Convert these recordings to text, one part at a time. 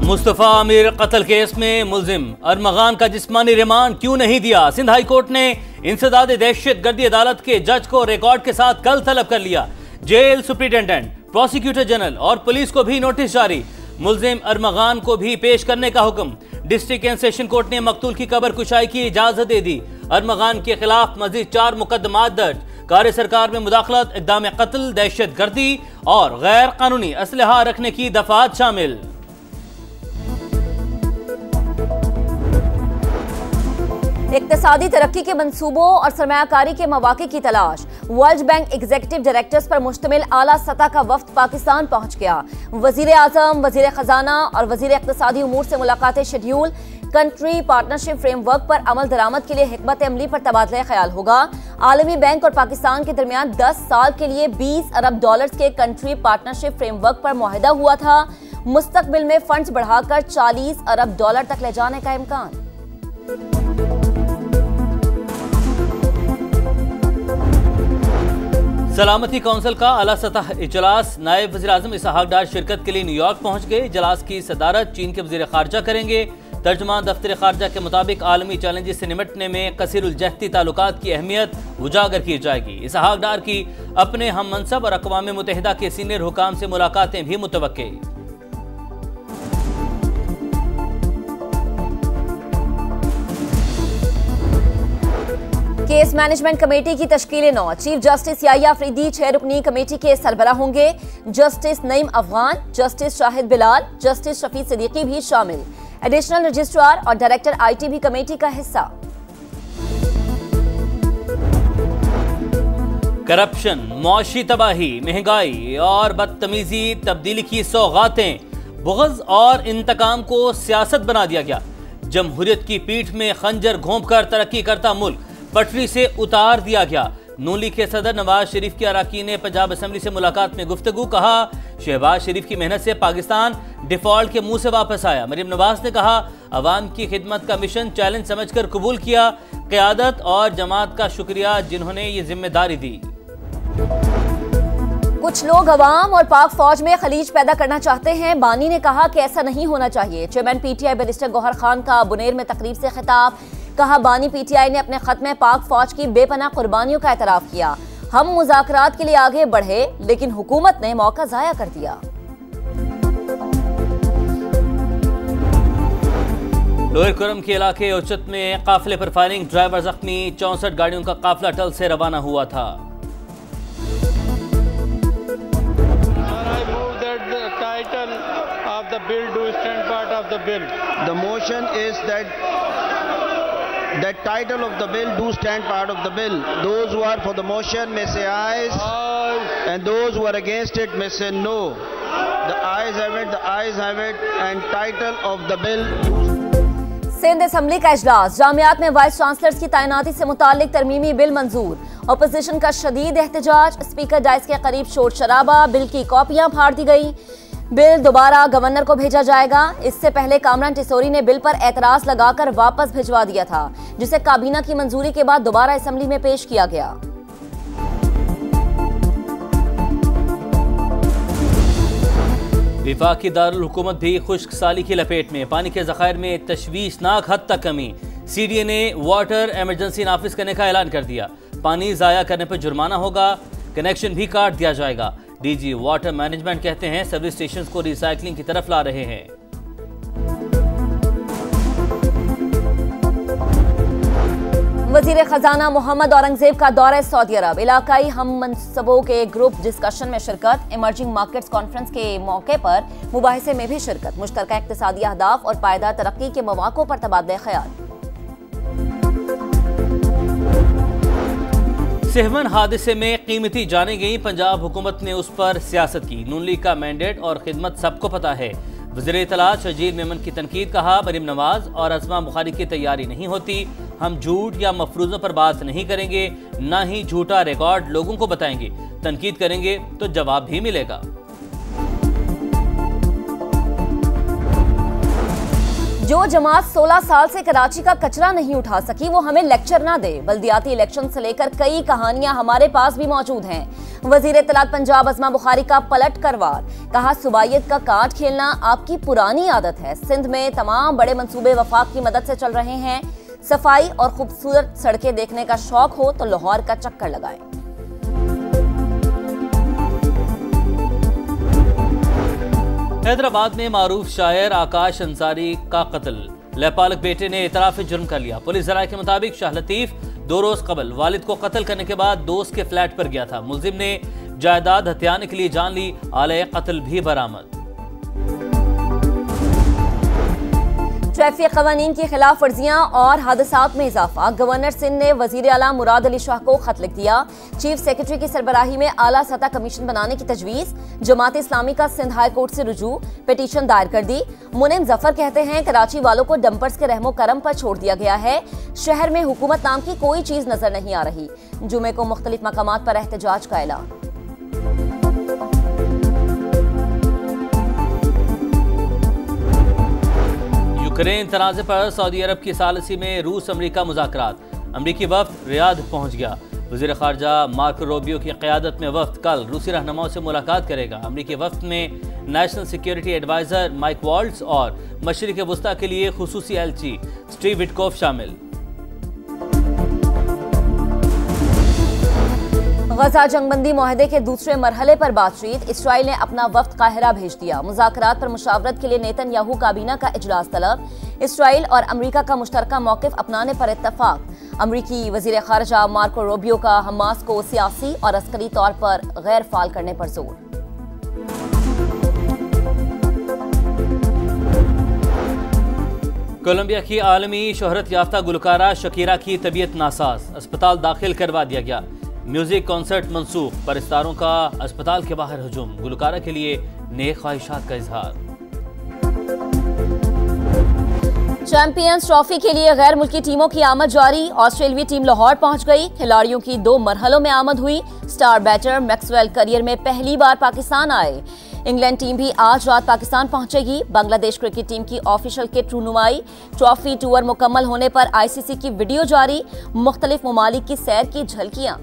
मुस्तफा आमिर कत्ल केस में मुलजिम अरमगान का जिस्मानी रिमांड क्यों नहीं दिया? सिंध हाई कोर्ट ने इंसदाद दहशतगर्दी अदालत के जज को रिकॉर्ड के साथ कल तलब कर लिया। जेल सुप्रिंटेंडेंट, प्रोसिक्यूटर जनरल और पुलिस को भी नोटिस जारी। मुलजिम अरमगान को भी पेश करने का हुक्म। डिस्ट्रिक्ट एंड सेशन कोर्ट ने मकतूल की कबर कुशाई की इजाजत दे दी। अरमगान के खिलाफ मजीद 4 मुकदमात दर्ज। कार्य सरकार में मुदाखलत, इक़दाम कत्ल, दहशतगर्दी और गैर कानूनी असलहा रखने की दफात शामिल। इक्तिसादी तरक्की के मंसूबों और सरमायाकारी के मौके की तलाश। वर्ल्ड बैंक एग्जीक्यूटिव डायरेक्टर्स पर मुश्तमिल आला सतह का वफ्द पाकिस्तान पहुंच गया। वजीर आजम, वजीर खजाना और वजीर इक्तिसादी उमूर से मुलाकातें शेड्यूल। कंट्री पार्टनरशिप फ्रेमवर्क पर अमल दरामद के लिए हिकमत अमली पर तबादला ख्याल होगा। आलमी बैंक और पाकिस्तान के दरमियान 10 साल के लिए $20 अरब के कंट्री पार्टनरशिप फ्रेमवर्क पर मुआहिदा हुआ था। मुस्तकबिल में फंड्स बढ़ाकर $40 अरब तक ले जाने का इम्कान। सलामती काउंसिल का आला सतह इजलास। नायब वज़ीर आज़म इसहाक डार शिरकत के लिए न्यूयॉर्क पहुंच गए। इजलास की सदारत चीन के वज़ीर खारजा करेंगे। तर्जुमान दफ्तर खारजा के मुताबिक आलमी चैलेंजेस से निपटने में कसीरुल-जहती ताल्लुकात की अहमियत उजागर की जाएगी। इसहाक डार की अपने हम मनसब और अक़वाम मुत्तहिदा के सीनियर हुकाम से मुलाकातें भी मुतवक्के। केस मैनेजमेंट कमेटी की तश्कील 9। चीफ जस्टिस याहिया अफरीदी 6 रुकनी कमेटी के सरबराह होंगे। Justice Naeem Afghan, justice Shahid Bilal, justice Shafi Siddiqui भी शामिल। एडिशनल रजिस्ट्रार और डायरेक्टर IT भी कमेटी का हिस्सा। करप्शन, मौशी तबाही, महंगाई और बदतमीजी तब्दीली की सौगातें। बुग़्ज़ और इंतकाम को सियासत बना दिया गया। जमहूरियत की पीठ में खंजर घोंपकर तरक्की करता मुल्क पटरी से उतार दिया गया। नून लीग के सदर नवाज शरीफ की अरकान ने पंजाब असम्बली से मुलाकात में गुफ्तगू। कहा, शहबाज शरीफ की मेहनत से पाकिस्तान डिफॉल्ट के मुंह से वापस आया। मरीम नवाज ने कहा, अवाम की खिदमत का मिशन चैलेंज समझकर कबूल किया। क़यादत और जमात का शुक्रिया जिन्होंने ये जिम्मेदारी दी। कुछ लोग अवाम और पाक फौज में खलीज पैदा करना चाहते हैं। बानी ने कहा कि ऐसा नहीं होना चाहिए। Chairman PTI barrister Gauhar Khan का बुनेर में तकरीब से खिताब। कहा, बानी PTI ने अपने खत में पाक फौज की बेपनाह कुर्बानियों का एतराफ किया। हम मुज़ाकरात के लिए आगे बढ़े लेकिन हुकूमत ने मौका ज़ाया कर दिया। लोअर कुरम के इलाके उचत में काफिले पर फायरिंग, ड्राइवर जख्मी। 64 गाड़ियों का काफिला टल से रवाना हुआ था। That title of the bill do stand part of the bill. Those who are for the motion may say ayes, and those who are against it may say no. The ayes have it, the ayes have it, and title of the bill. Sindh assembly का इजलास। जामियात में vice chancellors की तैनाती से मुतालिक तरमीमी bill मंजूर। Opposition का शदीद एहतजाज। स्पीकर डाइस के करीब शोर शराबा। बिल की कॉपियां फाड़ दी गई। बिल दोबारा गवर्नर को भेजा जाएगा। इससे पहले कामरान टिसोरी ने बिल पर एतराज लगाकर वापस भिजवा दिया था, जिसे काबीना की मंजूरी के बाद दोबारा असेंबली में पेश किया गया। विफाकी दारुल हुकूमत भी खुश्क साली की लपेट में। पानी के ज़खायर में तशवीशनाक हद तक कमी। CDA ने वाटर एमरजेंसी नाफिज करने का ऐलान कर दिया। पानी ज़ाया करने पर जुर्माना होगा, कनेक्शन भी काट दिया जाएगा। DG वाटर मैनेजमेंट कहते हैं सर्विस स्टेशन को रिसाइकलिंग की तरफ ला रहे हैं। वजीर खजाना मोहम्मद औरंगजेब का दौरा सऊदी अरब। इलाकाई हम मनसबों के ग्रुप डिस्कशन में शिरकत। इमर्जिंग मार्केट्स कॉन्फ्रेंस के मौके पर मुबाहिसे में भी शिरकत। मुश्तरका इक्तिसादी अहदाफ और पायदार तरक्की के मौक़ों पर तबादला ख्याल। सहवन हादसे में कीमती जाने गई। पंजाब हुकूमत ने उस पर सियासत की। नून लीग का मैंडेट और खिदमत सबको पता है। वज़ीर इत्तलात शजीर मेमन की तनकीद। कहा, मरीम नवाज और अज़मा बुखारी की तैयारी नहीं होती। हम झूठ या मफरूज़ों पर बात नहीं करेंगे, ना ही झूठा रिकॉर्ड लोगों को बताएंगे। तनकीद करेंगे तो जवाब भी मिलेगा। जो जमात 16 साल से कराची का कचरा नहीं उठा सकी वो हमें लेक्चर ना दे। बल्दियाती इलेक्शन से लेकर कई कहानियां हमारे पास भी मौजूद हैं। वजीर इत्तलात पंजाब अज़मा बुखारी का पलट कर वार, कहा सुबाइयत का कार्ड खेलना आपकी पुरानी आदत है। सिंध में तमाम बड़े मंसूबे वफाक की मदद से चल रहे हैं। सफाई और खूबसूरत सड़कें देखने का शौक हो तो लाहौर का चक्कर लगाएं। हैदराबाद में मारूफ शायर आकाश अंसारी का कत्ल, लैपालक बेटे ने इतराफ जुर्म कर लिया। पुलिस जराये के मुताबिक शाह लतीफ 2 रोज कबल वालिद को कत्ल करने के बाद दोस्त के फ्लैट पर गया था। मुलजिम ने जायदाद हथियाने के लिए जान ली, आले कत्ल भी बरामद। ट्रैफिक कवानीन की खिलाफ वर्जियां और हादसात में इजाफा। गवर्नर सिंध ने वजीर आला मुराद अली शाह को खत लिख दिया। चीफ सेक्रेटरी की सरबराही में आला सतह कमीशन बनाने की तजवीज। जमात इस्लामी का सिंध हाई कोर्ट से रुजू, पिटीशन दायर कर दी। मुनिम जफर कहते हैं कराची वालों को डंपर्स के रहमो करम पर छोड़ दिया गया है। शहर में हुकूमत नाम की कोई चीज नजर नहीं आ रही। जुमे को मुख्तलिफ मकामात पर एहतजाज का ऐलान। यूक्रेन तनाज़े पर सऊदी अरब की सालसी में रूस अमरीका मुज़ाकरात। अमरीकी वफ्द रियाद पहुंच गया। वज़ीर ख़ारजा मार्को रूबियो की क़यादत में वफ्द कल रूसी रहनुमाओं से मुलाकात करेगा। अमरीकी वफ्द में national security adviser Mike Waltz और मशरिक़ वस्ता के लिए खुसूसी एलची स्टीव विटकोफ शामिल। गजा जंगबंदी मुआहदे के दूसरे मरहले पर बातचीत। इसराइल ने अपना वफ्द काहिरा भेज दिया। मुज़ाकरात पर मुशावरत के लिए नेतन्याहू काबीना का इजलास तलब। इसराइल और अमरीका का मुश्तरका मौक़िफ़ अपनाने पर इत्तफाक। अमरीकी वज़ीर ख़ारजा मार्को रूबियो का हमास को सियासी और अस्करी तौर पर गैर फ़ाल करने पर जोर। कोलंबिया की आलमी शोहरत याफ्ता गुलकारा शकीरा की तबीयत नासाज, अस्पताल दाखिल करवा दिया गया। म्यूजिक कॉन्सर्ट मंसूख, परस्तारों का अस्पताल के बाहर हजूम। गुलकारा के लिए नेक ख्वाहिशात का इजहार। चैंपियंस ट्रॉफी के लिए गैर मुल्की टीमों की आमद जारी। ऑस्ट्रेलियाई टीम लाहौर पहुंच गई। खिलाड़ियों की 2 मरहलों में आमद हुई। स्टार बैटर मैक्सवेल करियर में पहली बार पाकिस्तान आए। इंग्लैंड टीम भी आज रात पाकिस्तान पहुंचेगी। बांग्लादेश क्रिकेट टीम की ऑफिशियल किट रूनुमाई। ट्रॉफी टूर मुकम्मल होने पर आईसीसी की वीडियो जारी। मुख्तलिफ ममालिक की सैर की झलकियां।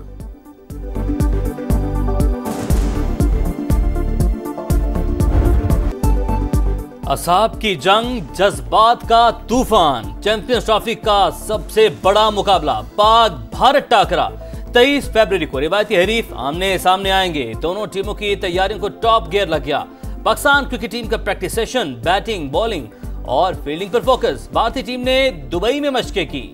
असाब की जंग, जज्बात का तूफान। चैंपियंस ट्रॉफी का सबसे बड़ा मुकाबला, पाक भारत टाकरा। 23 फरवरी को रिवायती हरीफ आमने सामने आएंगे। दोनों टीमों की तैयारियों को टॉप गियर लग गया। पाकिस्तान क्रिकेट टीम का प्रैक्टिस सेशन, बैटिंग, बॉलिंग और फील्डिंग पर फोकस। भारतीय टीम ने दुबई में मशकें की।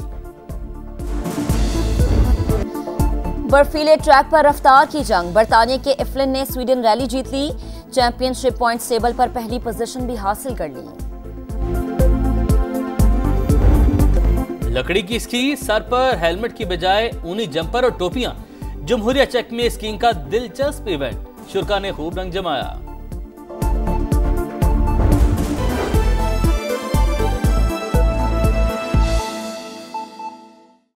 बर्फीले ट्रैक पर रफ्तार की जंग। बरतानिया के इफ्लिन ने स्वीडन रैली जीत ली। चैंपियनशिप पॉइंट्स टेबल पर पहली पोजीशन भी हासिल कर ली। लकड़ी की स्की, सर पर हेलमेट की बजाय ऊनी जंपर और टोपियां। जमहूरिया चेक में स्कीइंग का दिलचस्प इवेंट, शुरा ने खूब रंग जमाया।